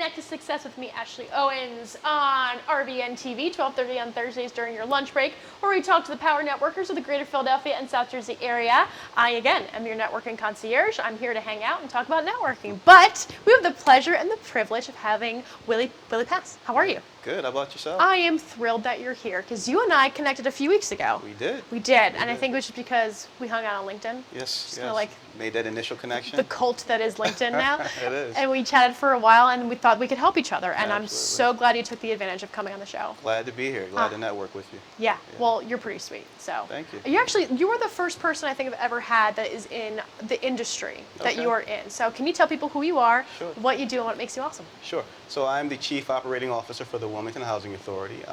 Connect to Success with me, Ashley Owens, on RBN TV, 12:30 on Thursdays during your lunch break, where we talk to the power networkers of the greater Philadelphia and South Jersey area. I, again, am your networking concierge. I'm here to hang out and talk about networking. But we have the pleasure and the privilege of having Willie Pass. How are you? Good. How about yourself? I am thrilled that you're here, because you and I connected a few weeks ago. We did. We did. And I think it was just because we hung out on LinkedIn. Yes, Kinda like made that initial connection. the cult that is LinkedIn now. It is. And we chatted for a while, and we thought we could help each other. And Absolutely. I'm so glad you took the advantage of coming on the show. Glad to be here. Glad to network with you. Yeah. Well, you're pretty sweet. So Thank you. You were the first person I think I've ever had that is in the industry that Okay. you are in. So can you tell people who you are, Sure. what you do, and what makes you awesome? Sure. So I'm the Chief Operating Officer for the Wilmington Housing Authority.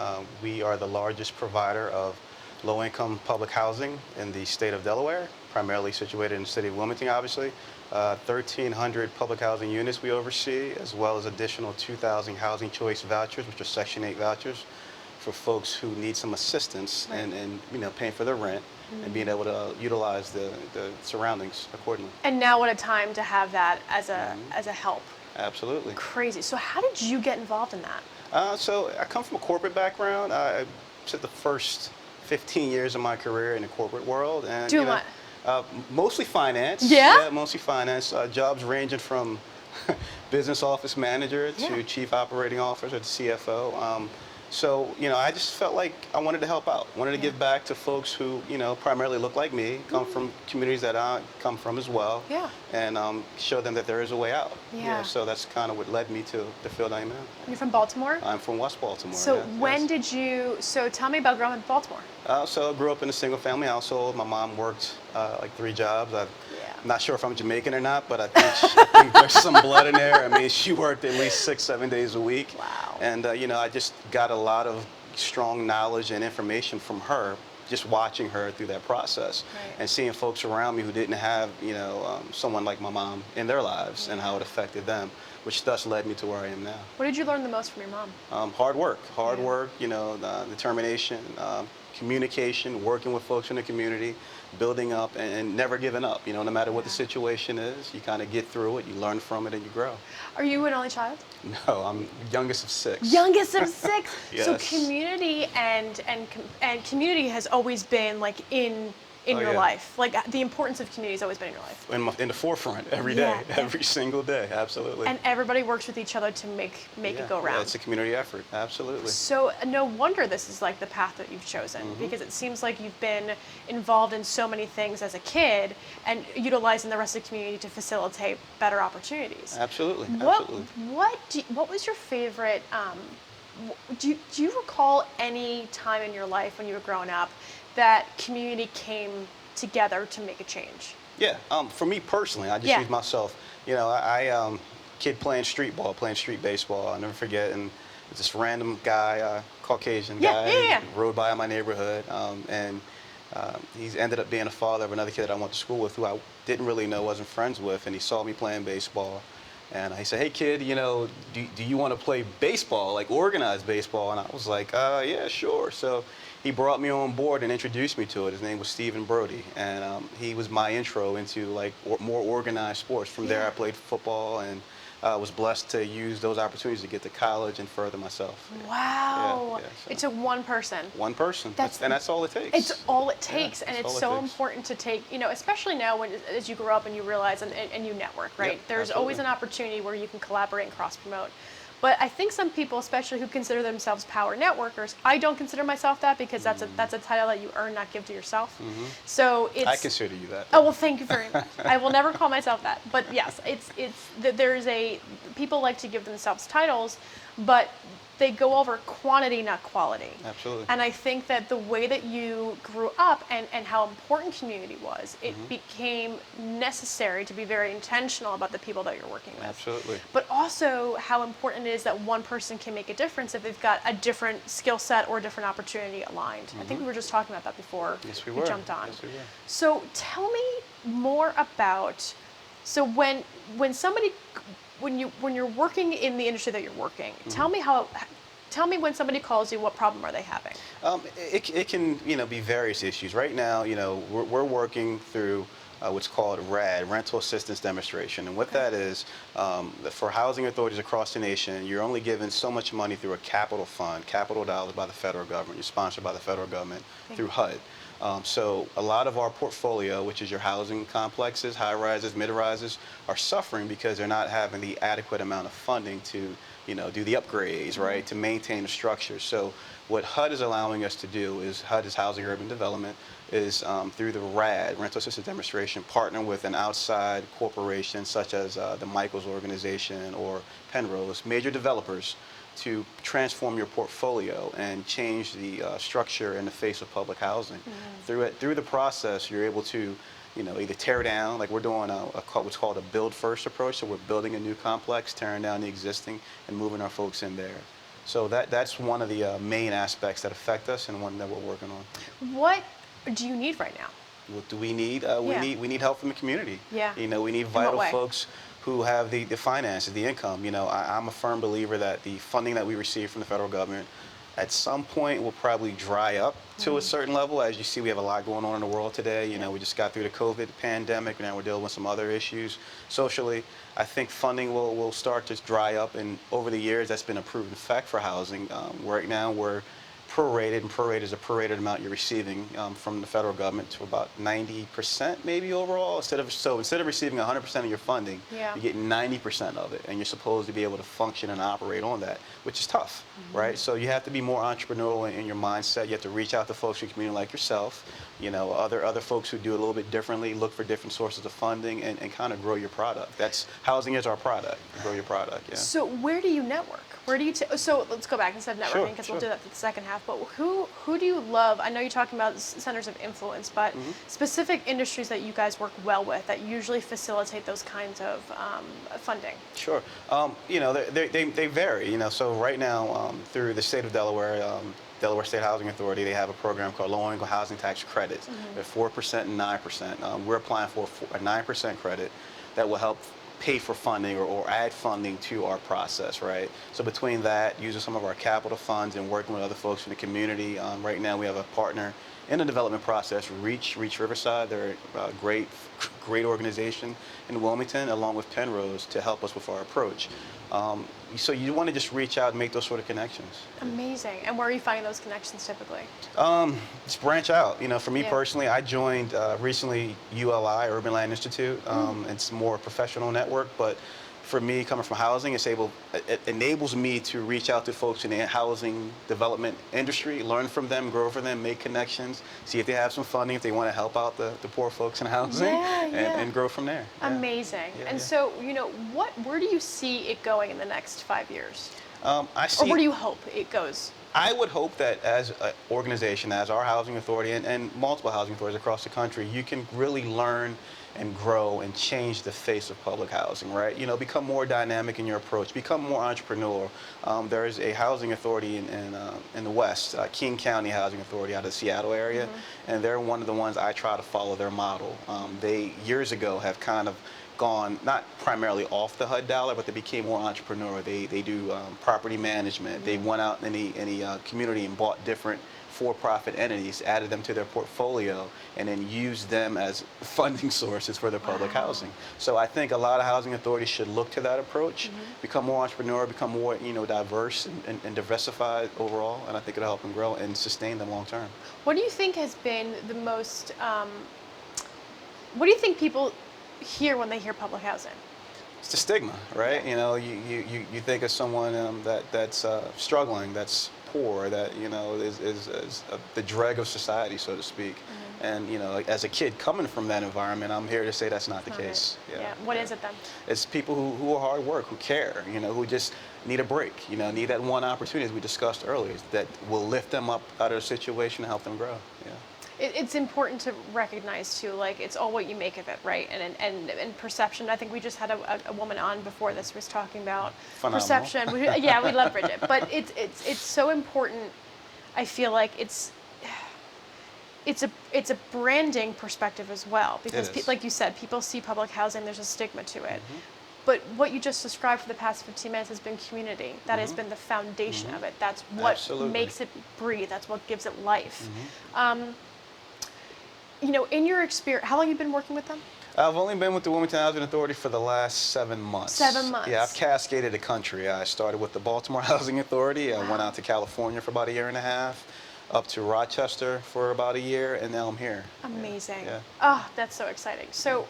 We are the largest provider of low-income public housing in the state of Delaware, primarily situated in the city of Wilmington, obviously. 1,300 public housing units we oversee, as well as additional 2,000 housing choice vouchers, which are Section 8 vouchers, for folks who need some assistance in paying for their rent and being able to utilize the surroundings accordingly. And now what a time to have that as a help. Absolutely. Crazy. So how did you get involved in that? So I come from a corporate background. I spent the first 15 years of my career in the corporate world. And, Doing what? Mostly finance. Yeah? Mostly finance. Jobs ranging from business office manager to chief operating officer to CFO. So, I just felt like I wanted to help out. Wanted to give back to folks who, primarily look like me, come from communities that I come from as well. Yeah. And show them that there is a way out. Yeah. So that's kind of what led me to the field I'm in. You're from Baltimore? I'm from West Baltimore. So yes. tell me about growing up in Baltimore. So I grew up in a single family household. My mom worked like 3 jobs. I'm not sure if I'm Jamaican or not, but I think there's some blood in there. I mean, she worked at least 6, 7 days a week. Wow. And, I just got a lot of strong knowledge and information from her, just watching her through that process. Right. And seeing folks around me who didn't have, someone like my mom in their lives and how it affected them, which thus led me to where I am now. What did you learn the most from your mom? Hard work, determination, communication, working with folks in the community, building up and never giving up. No matter what the situation is, you kind of get through it, you learn from it, and you grow. Are you an only child? No, I'm youngest of 6. Youngest of 6. Yes. So community and community has always been like in your life. Like the importance of community has always been in your life. In the forefront every day, Yeah. every single day, absolutely. And everybody works with each other to make it go round. Yeah, it's a community effort, absolutely. So no wonder this is like the path that you've chosen, because it seems like you've been involved in so many things as a kid and utilizing the rest of the community to facilitate better opportunities. Absolutely, What absolutely. what was your favorite? Do you recall any time in your life when you were growing up that community came together to make a change? Yeah, for me personally, I just use myself. I kid playing street ball, playing street baseball. I'll never forget, and this random guy, Caucasian guy, rode by my neighborhood, and he's ended up being a father of another kid that I went to school with, who I didn't really know, wasn't friends with, and he saw me playing baseball. And he said, "Hey kid, do you want to play baseball, like organized baseball?" And I was like, "Yeah, sure." So he brought me on board and introduced me to it. His name was Stephen Brody, and he was my intro into like more organized sports. From there, I played football and was blessed to use those opportunities to get to college and further myself. Wow. So. It took one person. One person. That's all it takes. It's all it takes, and it's so takes. important to take, especially now as you grow up and you realize and you network, right? Yep, There's always an opportunity where you can collaborate and cross-promote. But I think some people, especially who consider themselves power networkers, I don't consider myself that, because that's a title that you earn, not give to yourself. So it's. I consider you that. Oh, well, thank you very much. I will never call myself that. But yes, people like to give themselves titles, but they go over quantity, not quality. Absolutely. And I think that the way that you grew up and how important community was, it became necessary to be very intentional about the people that you're working with. Absolutely. But also how important it is that one person can make a difference if they've got a different skill set or a different opportunity aligned. I think we were just talking about that before we jumped on. Yes, we were. So tell me more about, so when you're working in the industry that you're working, tell me when somebody calls you, what problem are they having? It can be various issues. Right now, we're working through what's called RAD, Rental Assistance Demonstration. And what that is, for housing authorities across the nation, you're only given so much money through a capital fund, capital dollars by the federal government. You're sponsored by the federal government through HUD. So a lot of our portfolio, which is your housing complexes, high-rises, mid-rises, are suffering because they're not having the adequate amount of funding to, do the upgrades, right, to maintain the structure. So what HUD is allowing us to do is, HUD is Housing Urban Development, is through the RAD, Rental Assistance Demonstration, partner with an outside corporation such as the Michaels organization or Penrose, major developers, to transform your portfolio and change the structure and the face of public housing. Through the process, you're able to, either tear down, like we're doing what's called a build first approach. So we're building a new complex, tearing down the existing, and moving our folks in there. So that's one of the main aspects that affect us, and one that we're working on. What do you need right now? What do we need? We need help from the community. Yeah. We need vital folks who have the finances, the income. I'm a firm believer that the funding that we receive from the federal government at some point will probably dry up to a certain level. As you see, we have a lot going on in the world today. We just got through the COVID pandemic, now we're dealing with some other issues socially. I think funding will start to dry up, and over the years, that's been a proven fact for housing. Right now, we're prorated, and prorated is a prorated amount you're receiving from the federal government to about 90% maybe overall. Instead of receiving 100% of your funding, you get 90% of it, and you're supposed to be able to function and operate on that, which is tough, right? So you have to be more entrepreneurial in your mindset. You have to reach out to folks in your community like yourself, other folks who do it a little bit differently, look for different sources of funding, and kind of grow your product. Housing is our product. Grow your product. Yeah. So where do you network? Where do you so let's go back instead of networking, because we'll do that for the second half. But who do you love? I know you're talking about centers of influence, but specific industries that you guys work well with that usually facilitate those kinds of funding. Sure. They vary. So right now, through the state of Delaware, Delaware State Housing Authority, they have a program called Low-Income Housing Tax Credits. They're 4% and 9%. We're applying for a 9% credit that will help pay for funding or add funding to our process, right? So between that, using some of our capital funds and working with other folks in the community, right now we have a partner in the development process, Reach Riverside. They're a great organization in Wilmington, along with Penrose, to help us with our approach. So you want to just reach out and make those sort of connections. Amazing. And where are you finding those connections typically? Just branch out. For me personally, I joined recently ULI, Urban Land Institute. It's more a professional network, but for me, coming from housing, it enables me to reach out to folks in the housing development industry, learn from them, grow from them, make connections, see if they have some funding, if they want to help out the poor folks in housing, and grow from there. Amazing. So, where do you see it going in the next 5 years? Or where do you hope it goes? I would hope that as an organization, as our housing authority and multiple housing authorities across the country, you can really learn and grow and change the face of public housing, right? Become more dynamic in your approach, become more entrepreneurial. There is a housing authority in the West, King County Housing Authority out of the Seattle area, and they're one of the ones I try to follow their model. They, years ago, have kind of gone, not primarily off the HUD dollar, but they became more entrepreneurial. They do property management. They went out in any community and bought different for-profit entities, added them to their portfolio, and then used them as funding sources for their public housing. So I think a lot of housing authorities should look to that approach, become more entrepreneurial, become more diverse and diversified overall, and I think it'll help them grow and sustain them long term. What do you think has been the most, what do you think people hear when they hear public housing? It's the stigma, right? You think of someone that's struggling, that's poor, that is the dreg of society, so to speak. And as a kid coming from that environment, I'm here to say that's not the case. What is it then? It's people who are hard work, who care, who just need a break, need that one opportunity, as we discussed earlier, that will lift them up out of a situation and help them grow. It's important to recognize too, like, it's all what you make of it, right? And perception. I think we just had a woman on before this was talking about perception. We love Bridget, but it's so important. I feel like it's a branding perspective as well, because like you said, people see public housing, there's a stigma to it. But what you just described for the past 15 minutes has been community. That has been the foundation of it. That's what makes it breathe. That's what gives it life. in your experience, how long have you been working with them? I've only been with the Wilmington Housing Authority for the last 7 months. 7 months. Yeah, I've cascaded the country. I started with the Baltimore Housing Authority. I went out to California for about 1.5 years, up to Rochester for about 1 year, and now I'm here. Amazing. Yeah. Oh, that's so exciting. So,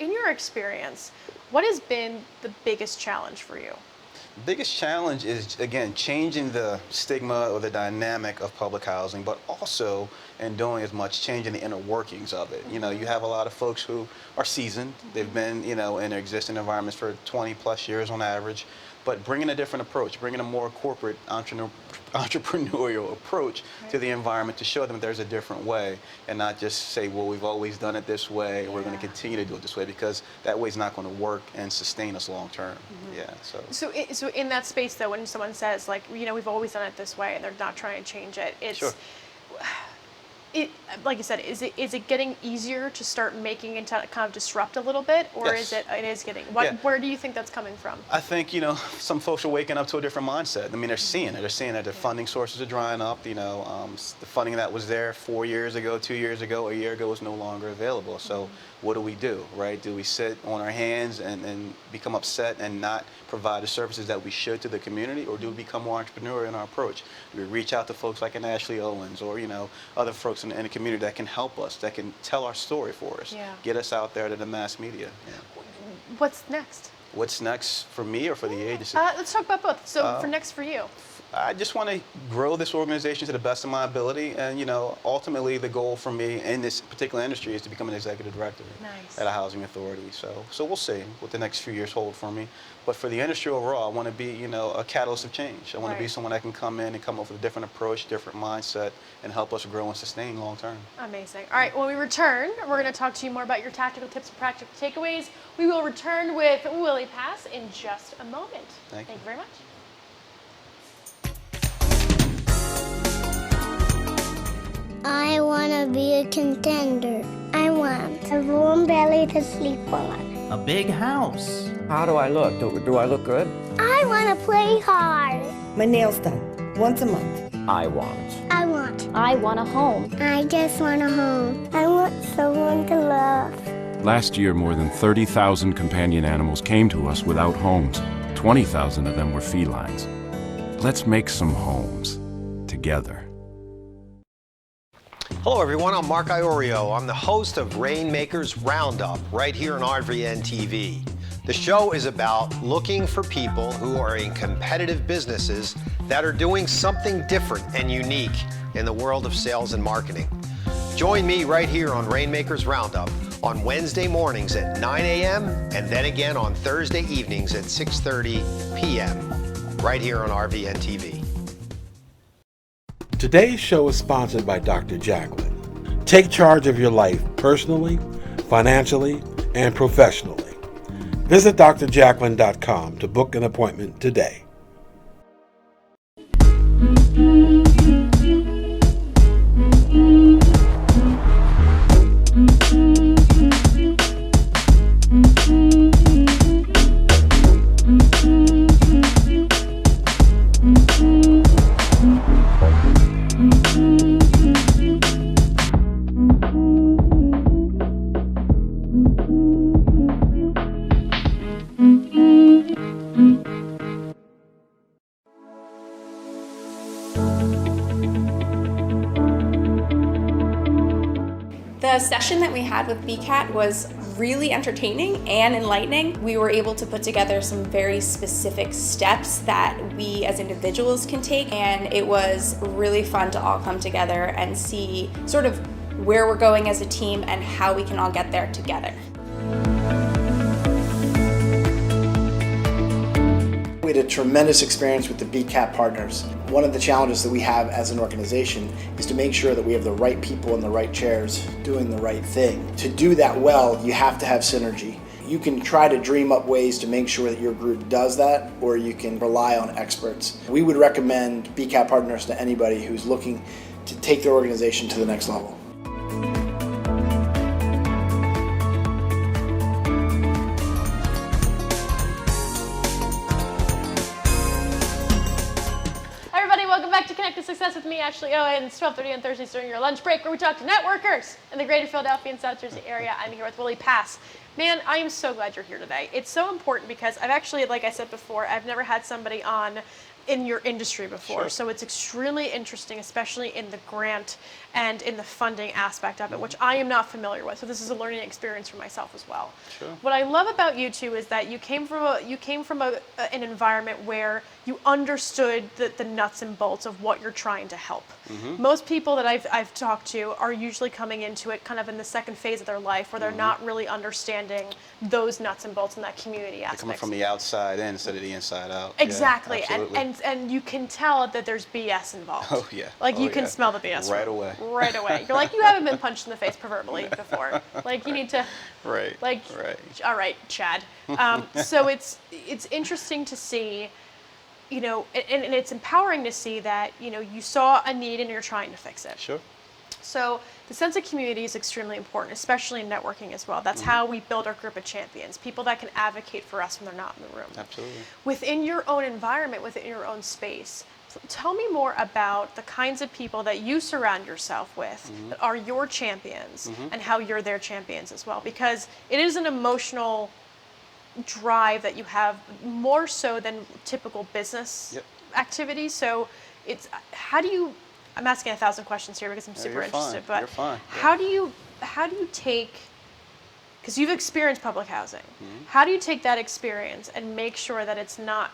in your experience, what has been the biggest challenge for you? Biggest challenge is, again, changing the stigma or the dynamic of public housing, but also in doing as much changing the inner workings of it. You have a lot of folks who are seasoned. They've been, in their existing environments for 20 plus years on average, but bringing a different approach, bringing a more corporate entrepreneurial approach to the environment to show them there's a different way and not just say, well, we've always done it this way and we're going to continue to do it this way, because that way is not going to work and sustain us long term. So in that space though, when someone says like, we've always done it this way and they're not trying to change it, it's like you said, is it getting easier to start making it to kind of disrupt a little bit, or is it is getting where do you think that's coming from? I think some folks are waking up to a different mindset. I mean, they're seeing it. They're seeing that their funding sources are drying up. The funding that was there 4 years ago, 2 years ago, a year ago is no longer available. So what do, right? Do we sit on our hands and become upset and not provide the services that we should to the community, or do we become more entrepreneurial in our approach? Do we reach out to folks like an Ashley Owens or other folks in the community that can help us, that can tell our story for us, get us out there to the mass media? What's next? What's next for me or for the agency? Let's talk about both. So for you. I just want to grow this organization to the best of my ability, and ultimately the goal for me in this particular industry is to become an executive director at a housing authority. So we'll see what the next few years hold for me. But for the industry overall, I want to be a catalyst of change. I want to be someone that can come in and come up with a different approach, different mindset, and help us grow and sustain long term. Amazing. All right, when we return, we're going to talk to you more about your tactical tips and practical takeaways. We will return with Willie Pass in just a moment. Thank you very much. I want to be a contender. I want a warm belly to sleep on. A big house. How do I look? Do I look good? I want to play hard. My nails done once a month. I want a home. I just want a home. I want someone to love. Last year, more than 30,000 companion animals came to us without homes. 20,000 of them were felines. Let's make some homes together. Hello everyone, I'm Mark Iorio. I'm the host of Rainmakers Roundup right here on RVN TV. The show is about looking for people who are in competitive businesses that are doing something different and unique in the world of sales and marketing. Join me right here on Rainmakers Roundup on Wednesday mornings at 9 a.m. and then again on Thursday evenings at 6:30 p.m. right here on RVN TV. Today's show is sponsored by Dr. Jacqueline. Take charge of your life personally, financially, and professionally. Visit drjacqueline.com to book an appointment today. The session that we had with BCAT was really entertaining and enlightening. We were able to put together some very specific steps that we as individuals can take, and it was really fun to all come together and see sort of where we're going as a team and how we can all get there together. We had a tremendous experience with the BCAT partners. One of the challenges that we have as an organization is to make sure that we have the right people in the right chairs doing the right thing. To do that well, you have to have synergy. You can try to dream up ways to make sure that your group does that, or you can rely on experts. We would recommend BCAT partners to anybody who's looking to take their organization to the next level. Success with me, Ashley Owens, 12:30 on Thursdays during your lunch break, where we talk to networkers in the greater Philadelphia and South Jersey area. I'm here with Willie Pass. Man, I am so glad you're here today. It's so important because I've actually, like I said before, I've never had somebody on in your industry before. Sure. So it's extremely interesting, especially in the grant and in the funding aspect of it, which I am not familiar with. So this is a learning experience for myself as well. Sure. What I love about you two is that you came from an environment where you understood the nuts and bolts of what you're trying to help. Most people that I've talked to are usually coming into it kind of in the second phase of their life where they're not really understanding those nuts and bolts in that community aspect. Coming from the outside in instead of the inside out. Exactly. Yeah, absolutely. And you can tell that there's BS involved. Oh yeah. Like Oh, you can yeah. smell the BS right away. Right away. You're like, you haven't been punched in the face proverbially before. Like you need to. Right. Like. Right. All right, Chad. So it's interesting to see, you know, and it's empowering to see that, you know, you saw a need and you're trying to fix it. Sure. So the sense of community is extremely important, especially in networking as well. That's how we build our group of champions, people that can advocate for us when they're not in the room. Absolutely. Within your own environment, within your own space, tell me more about the kinds of people that you surround yourself with that are your champions and how you're their champions as well. Because it is an emotional drive that you have more so than typical business activities. So it's, how do you, I'm asking 1,000 questions here because I'm super you're interested, fine. but You're fine. how do you take, because you've experienced public housing, how do you take that experience and make sure that it's not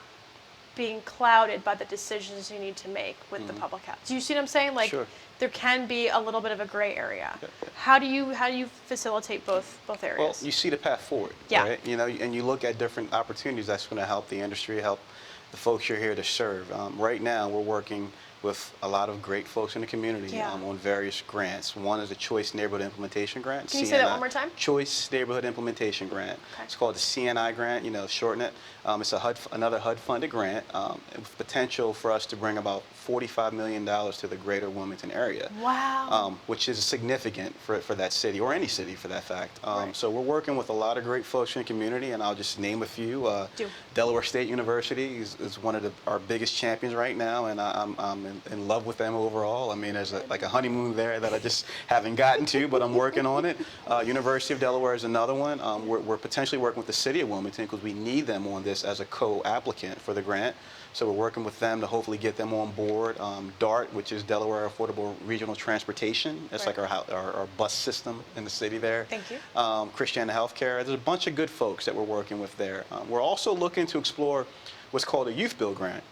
being clouded by the decisions you need to make with the public house? Do you see what I'm saying? Like Sure. there can be a little bit of a gray area. How do you facilitate both areas? Well, you see the path forward, right? You know, and you look at different opportunities that's going to help the industry, help the folks you're here to serve. Right now, we're working with a lot of great folks in the community on various grants. One is the Choice Neighborhood Implementation Grant. Can you say that one more time? Choice Neighborhood Implementation Grant. Okay. It's called the CNI grant, you know, shorten it. It's another HUD-funded grant with potential for us to bring about $45 million to the greater Wilmington area. Wow. Which is significant for that city, or any city for that fact. So we're working with a lot of great folks in the community, and I'll just name a few. Delaware State University is one of our biggest champions right now, and I'm in love with them overall. I mean, there's like a honeymoon there that I just haven't gotten to, but I'm working on it. University of Delaware is another one. We're potentially working with the city of Wilmington because we need them on this as a co-applicant for the grant. So we're working with them to hopefully get them on board. DART, which is Delaware Affordable Regional Transportation. That's like our bus system in the city there. Thank you. Christiana Healthcare. There's a bunch of good folks that we're working with there. We're also looking to explore what's called a Youthbuild Grant.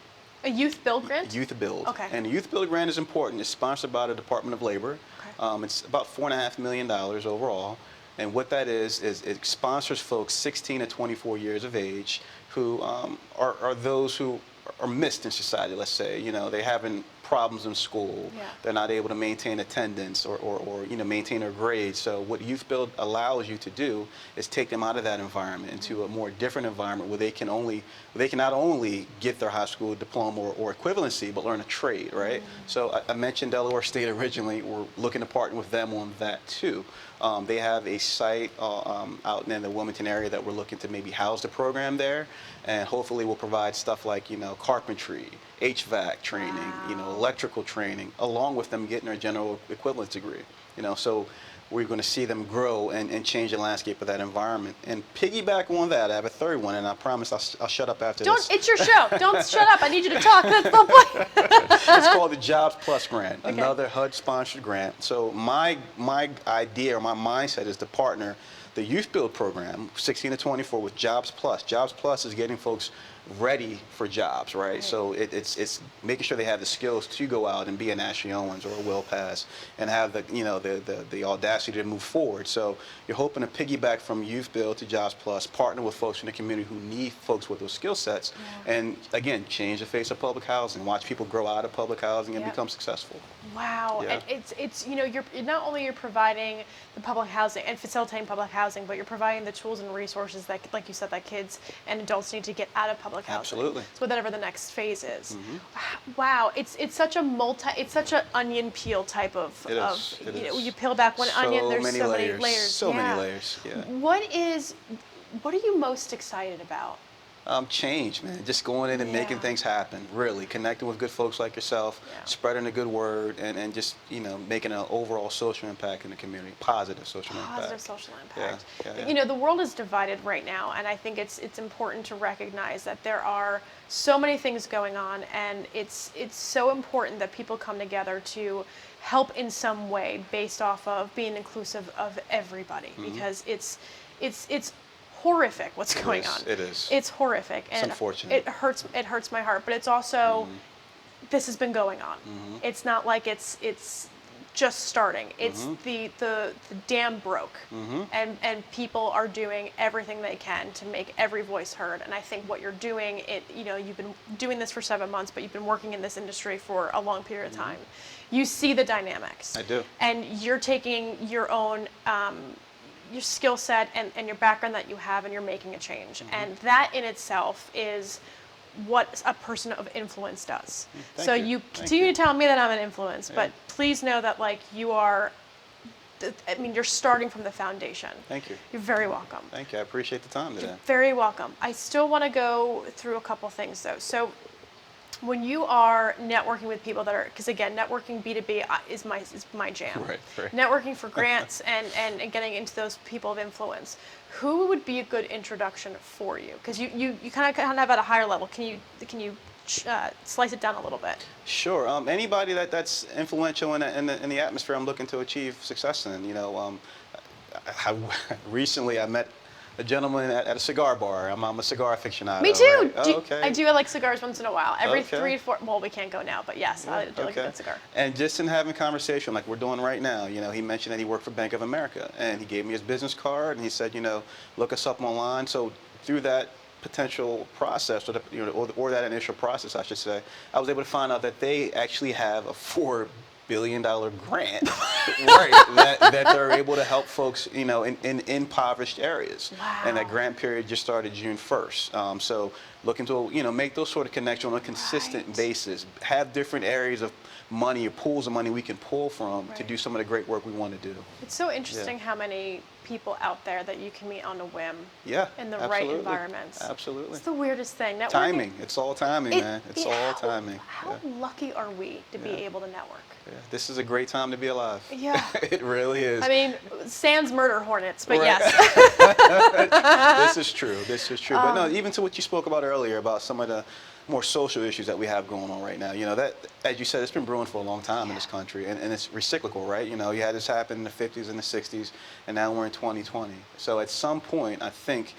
A Youthbuild Grant? Youthbuild. Okay. And the Youthbuild Grant is important. It's sponsored by the Department of Labor. Okay. It's about $4.5 million overall. And what that is it sponsors folks 16 to 24 years of age who are those who are missed in society, let's say. You know, they having problems in school. They're not able to maintain attendance or you know, maintain their grades. So what Youthbuild allows you to do is take them out of that environment into a more different environment where they can not only get their high school diploma or equivalency, but learn a trade, right? So I mentioned Delaware State originally. We're looking to partner with them on that too. They have a site out in the Wilmington area that we're looking to maybe house the program there, and hopefully we'll provide stuff like, you know, carpentry, HVAC training, you know, electrical training, along with them getting their general equivalence degree. You know, so we're going to see them grow and change the landscape of that environment. And piggyback on that, I have a third one, and I promise I'll shut up after this. It's your show. Don't shut up. I need you to talk. That's the point. It's called the Jobs Plus Grant, another HUD-sponsored grant. So my idea or my mindset is to partner the Youthbuild program, 16 to 24, with Jobs Plus. Jobs Plus is getting folks ready for jobs, right? So it's making sure they have the skills to go out and be an Ashley Owens or a Will Pass and have the, you know, the audacity to move forward. So you're hoping to piggyback from Youthbuild to Jobs Plus, partner with folks in the community who need folks with those skill sets, and again, change the face of public housing, watch people grow out of public housing and become successful. Wow. Yeah. And it's you know, you're not only you're providing the public housing and facilitating public housing, but you're providing the tools and resources that, like you said, that kids and adults need to get out of public housing. Absolutely. So whatever the next phase is. Wow. It's such an onion peel type of It is. you know, you peel back one onion, there's so many layers. So many layers. Yeah. What are you most excited about Change, man. Just going in and making things happen, really. Connecting with good folks like yourself, spreading the good word, and just, making an overall social impact in the community, positive social impact. Positive social impact. Yeah. The world is divided right now, and I think it's important to recognize that there are so many things going on, and it's so important that people come together to help in some way based off of being inclusive of everybody, because it's horrific what's going on. It is. It's horrific. It's and unfortunate. It hurts my heart, but it's also this has been going on. It's not like it's just starting. It's the dam broke, and people are doing everything they can to make every voice heard. And I think what you're doing, you've been doing this for 7 months, but you've been working in this industry for a long period of time. You see the dynamics. I do. And you're taking your own your skill set and your background that you have, and you're making a change. And that in itself is what a person of influence does. So you continue to tell me that I'm an influence, but please know that you are, you're starting from the foundation. Thank you. You're very welcome. Thank you. I appreciate the time today. You're very welcome. I still want to go through a couple things though. So when you are networking with people that are, because again, networking B2B is my jam. Right. Networking for grants and getting into those people of influence. Who would be a good introduction for you? Because you kind of have at a higher level. Can you slice it down a little bit? Sure. Anybody that's influential in the atmosphere I'm looking to achieve success in. Recently I met a gentleman at a cigar bar. I'm a cigar aficionado. Me too. Right? Okay. I do like cigars once in a while. Every 3 to 4. Well, we can't go now, but yes, I do like a good cigar. And just in having conversation like we're doing right now, he mentioned that he worked for Bank of America, and he gave me his business card, and he said, look us up online. So through that potential process, or that initial process, I should say, I was able to find out that they actually have a $4 billion grant, that they're able to help folks, in impoverished areas. Wow. And that grant period just started June 1st. So looking to, make those sort of connections on a consistent basis, have different areas of money or pools of money we can pull from to do some of the great work we want to do. It's so interesting how many people out there that you can meet on a whim. Yeah, in the right environments. Absolutely. It's the weirdest thing. Networking, timing. It's all timing, man. It's all timing. How lucky are we to be able to network? Yeah. This is a great time to be alive. Yeah. It really is. Sans murder hornets, but yes. This is true. But no, even to what you spoke about earlier about some of the more social issues that we have going on right now. That, as you said, it's been brewing for a long time in this country, and it's recyclical, right? You had this happen in the 50s and the 60s, and now we're in 2020. So at some point, I think,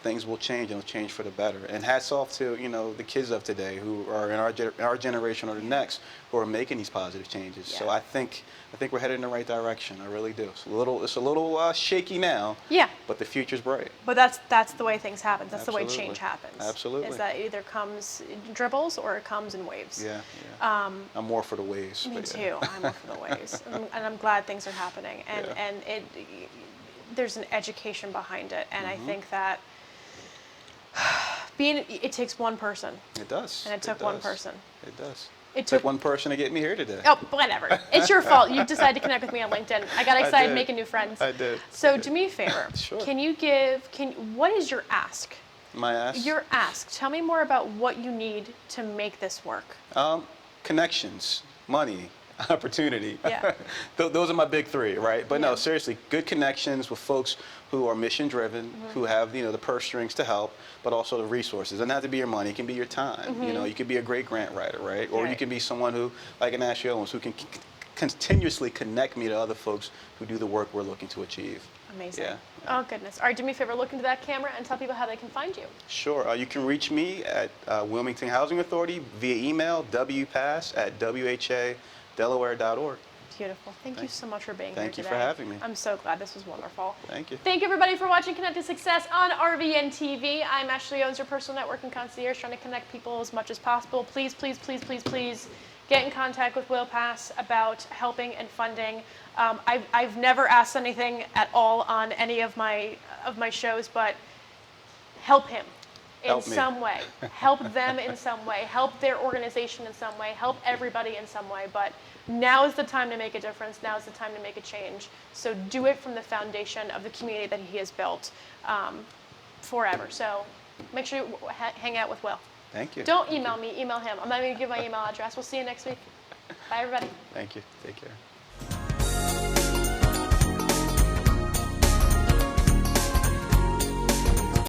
things will change, and it'll change for the better. And hats off to, the kids of today who are in our generation or the next who are making these positive changes. Yeah. So I think we're headed in the right direction. I really do. It's a little shaky now. Yeah. But the future's bright. But that's the way things happen. That's the way change happens. Absolutely. Is that it either comes in dribbles or it comes in waves. Yeah. I'm more for the waves. Me too. I'm more for the waves, and I'm glad things are happening. And there's an education behind it, and I think that it takes one person. It does. And it took one person. It does. It took one person to get me here today. Oh, whatever. It's your fault. You decided to connect with me on LinkedIn. I got excited making new friends. I did. So do me a favor. Sure. What is your ask? My ask? Your ask. Tell me more about what you need to make this work. Connections, money, opportunity. Yeah. Those are my big three, right? But no, seriously, good connections with folks who are mission driven, who have the purse strings to help, but also the resources. It doesn't have to be your money. It can be your time. You could be a great grant writer, right? Or you can be someone who, like an Ashley Owens, who can continuously connect me to other folks who do the work we're looking to achieve. Amazing. Yeah. Oh, goodness. All right, do me a favor, look into that camera and tell people how they can find you. Sure. You can reach me at Wilmington Housing Authority via email, wpass@whadelaware.org. Beautiful. Thank you so much for being here today. Thank you for having me. I'm so glad. This was wonderful. Thank you. Thank you, everybody, for watching Connected Success on RVN TV. I'm Ashley Owens, your personal networking concierge, trying to connect people as much as possible. Please, please, please, please, please get in contact with Will Pass about helping and funding. I've never asked anything at all on any of my shows, but help him in some way. Help them in some way. Help their organization in some way. Help everybody in some way. But now is the time to make a difference. Now is the time to make a change. So do it from the foundation of the community that he has built forever. So Make sure you hang out with Will. Thank you. Don't email me, email him. I'm not going to give my email address. We'll see you next week. Bye, everybody. Thank you. Take care.